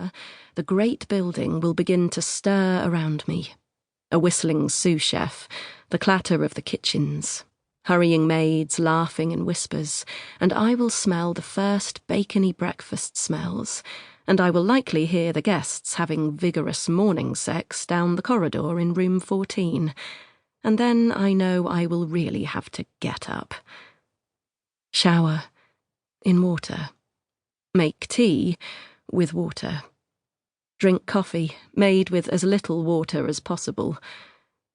hour, the great building will begin to stir around me. A whistling sous chef, the clatter of the kitchens, hurrying maids laughing in whispers, and I will smell the first bacony breakfast smells, and I will likely hear the guests having vigorous morning sex down the corridor in room 14, and then I know I will really have to get up. Shower in water. Make tea with water. Drink coffee made with as little water as possible.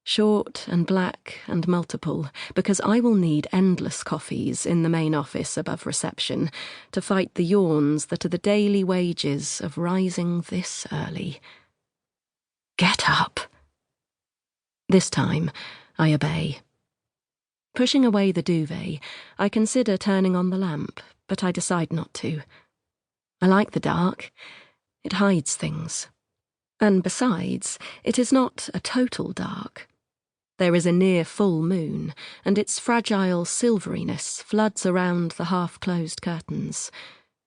Short and black and multiple, because I will need endless coffees in the main office above reception to fight the yawns that are the daily wages of rising this early. Get up! This time, I obey. Pushing away the duvet, I consider turning on the lamp, but I decide not to. I like the dark. It hides things. And besides, it is not a total dark. There is a near full moon, and its fragile silveriness floods around the half-closed curtains,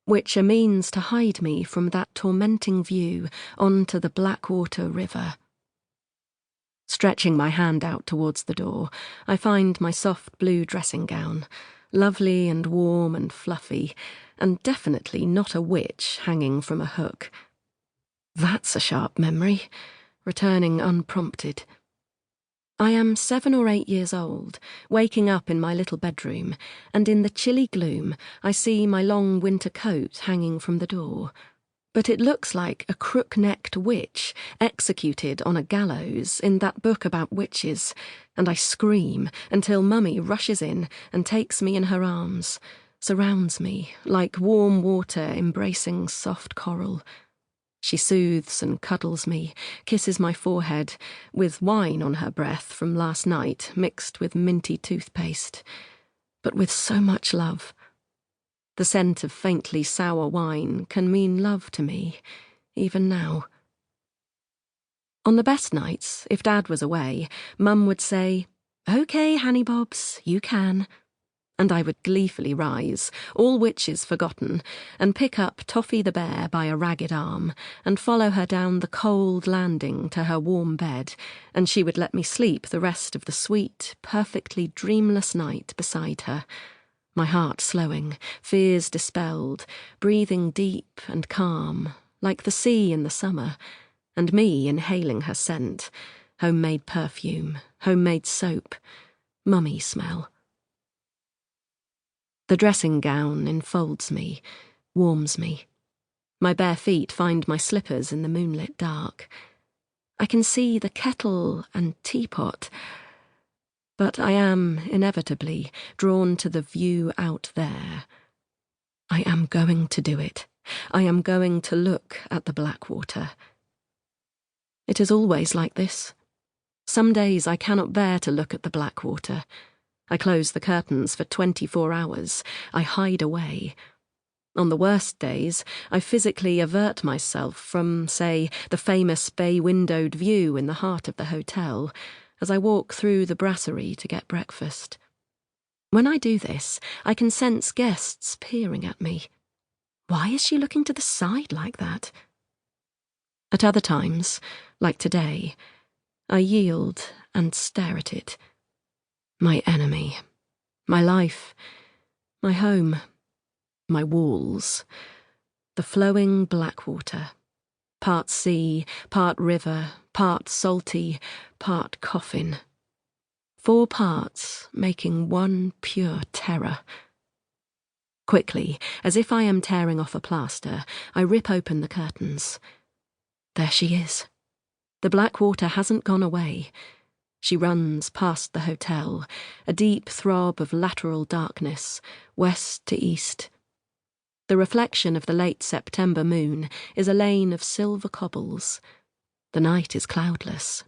which are means to hide me from that tormenting view onto the Blackwater River. Stretching my hand out towards the door, I find my soft blue dressing gown, lovely and warm and fluffy, and definitely not a witch hanging from a hook. That's a sharp memory, returning unprompted. I am 7 or 8 years old, waking up in my little bedroom, and in the chilly gloom I see my long winter coat hanging from the door. But it looks like a crook-necked witch executed on a gallows in that book about witches, and I scream until Mummy rushes in and takes me in her arms, surrounds me like warm water embracing soft coral. She soothes and cuddles me, kisses my forehead, with wine on her breath from last night mixed with minty toothpaste, but with so much love. The scent of faintly sour wine can mean love to me, even now. On the best nights, if Dad was away, Mum would say, "OK, Hanny Bobs, you can." And I would gleefully rise, all witches forgotten, and pick up Toffee the bear by a ragged arm, and follow her down the cold landing to her warm bed, and she would let me sleep the rest of the sweet, perfectly dreamless night beside her, my heart slowing, fears dispelled, breathing deep and calm, like the sea in the summer, and me inhaling her scent, homemade perfume, homemade soap, mummy smell. The dressing gown enfolds me, warms me. My bare feet find my slippers in the moonlit dark. I can see the kettle and teapot, but I am, inevitably, drawn to the view out there. I am going to do it. I am going to look at the Blackwater. It is always like this. Some days I cannot bear to look at the Blackwater. I close the curtains for 24 hours. I hide away. On the worst days, I physically avert myself from, say, the famous bay-windowed view in the heart of the hotel, as I walk through the brasserie to get breakfast. When I do this, I can sense guests peering at me. Why is she looking to the side like that? At other times, like today, I yield and stare at it. My enemy, my life, my home, my walls, the flowing Blackwater, part sea, part river, part salty, part coffin. 4 parts making one pure terror. Quickly, as if I am tearing off a plaster, I rip open the curtains. There she is. The Blackwater hasn't gone away. She runs past the hotel, a deep throb of lateral darkness, west to east. The reflection of the late September moon is a lane of silver cobbles. The night is cloudless.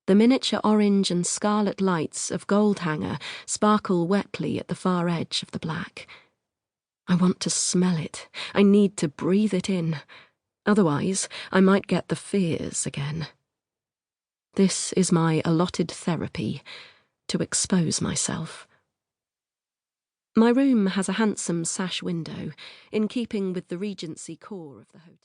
The miniature orange and scarlet lights of Goldhanger sparkle wetly at the far edge of the black. I want to smell it. I need to breathe it in. Otherwise, I might get the fears again. This is my allotted therapy, to expose myself. My room has a handsome sash window, in keeping with the Regency core of the hotel.